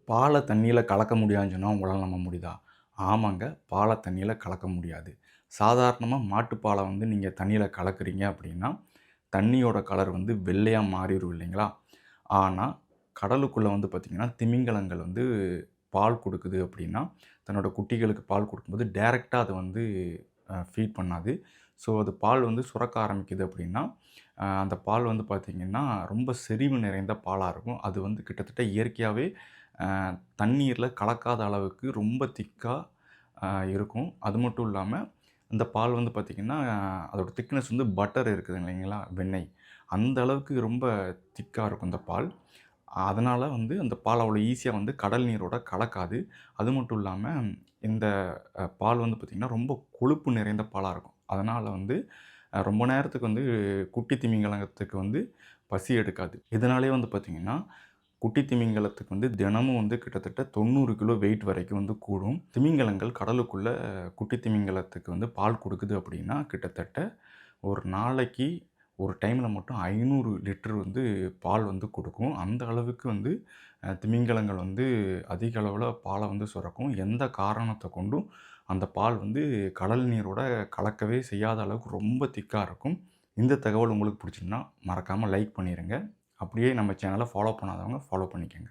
பாலை தண்ணியில் கலக்க முடியாதுன்னு சொன்னால் உங்களால் நம்ப முடியுதா? ஆமாங்க. பாலை தண்ணியில் கலக்க முடியாது. சாதாரணமாக மாட்டுப்பாலை வந்து நீங்கள் தண்ணியில் கலக்கிறீங்க அப்படின்னா, தண்ணியோட கலர் வந்து வெள்ளையா மாறிரும் இல்லைங்களா? ஆனா, கடலுக்குள்ள வந்து பார்த்தீங்கன்னா, திமிங்கலங்கள் வந்து பால் குடுக்குது அப்படின்னா, தன்னோட குட்டிகளுக்கு பால் குடுக்கும்போது டைரக்ட்டா அது வந்து ஃபீட் பண்ணாது. ஸோ, அது பால் வந்து சுரக்க ஆரம்பிக்குது அப்படின்னா, அந்த பால் வந்து பார்த்தீங்கன்னா, ரொம்ப செறிவு நிறைந்த பாலா இருக்கும். அது வந்து கிட்டத்தட்ட இயற்கையாவே அ தண்ணீர்ல கலக்காத அளவுக்கு ரொம்ப திக்கா இருக்கும். அது மட்டும் இல்லாம, அந்த பால் வந்து பார்த்தீங்கன்னா, அதோட திக்னஸ் வந்து பட்டர் இருக்குது இல்லைங்களா? வெண்ணெய். அந்த அளவுக்கு ரொம்ப திக்கா இருக்கும் அந்த பால். அதனால வந்து அந்த பால் அவ்வளோ ஈஸியா வந்து கடல் நீரோட கலக்காது. அது மட்டும் இல்லாம, இந்த பால் வந்து பார்த்தீங்கன்னா, ரொம்ப கொழுப்பு நிறைந்த பாலா இருக்கும். அதனால வந்து ரொம்ப நேரத்துக்கு வந்து குட்டி திமிங்கலத்துக்கு வந்து பசி எடுக்காது. இதனாலேயே வந்து பார்த்தீங்கன்னா, குட்டி திமிங்கலத்துக்கு வந்து தினமும் வந்து கிட்டத்தட்ட 90 கிலோ வெயிட் வரைக்கும் வந்து கூடும். திமிங்கலங்கள் கடலுக்குள்ள குட்டி திமிங்கலத்துக்கு வந்து பால் குடுக்குது அப்படின்னா, கிட்டத்தட்ட ஒரு நாளைக்கு ஒரு டைம்ல மட்டும் 500 லிட்டர் வந்து பால் வந்து குடுக்கும். அந்த அளவுக்கு வந்து திமிங்கலங்கள் வந்து அதிக அளவுல பால வந்து சுரக்கும். எந்த காரணத்த கொண்டும் அந்த பால் வந்து கடல் நீரோட கலக்கவே செய்யாத அளவுக்கு ரொம்ப திக்கா இருக்கும். இந்த தகவல் உங்களுக்கு பிடிச்சிருந்தா மறக்காம லைக் பண்ணிருங்க. அப்படியே நம்ம சேனல ஃபாலோ பண்ணாதவங்க ஃபாலோ பண்ணிக்கங்க.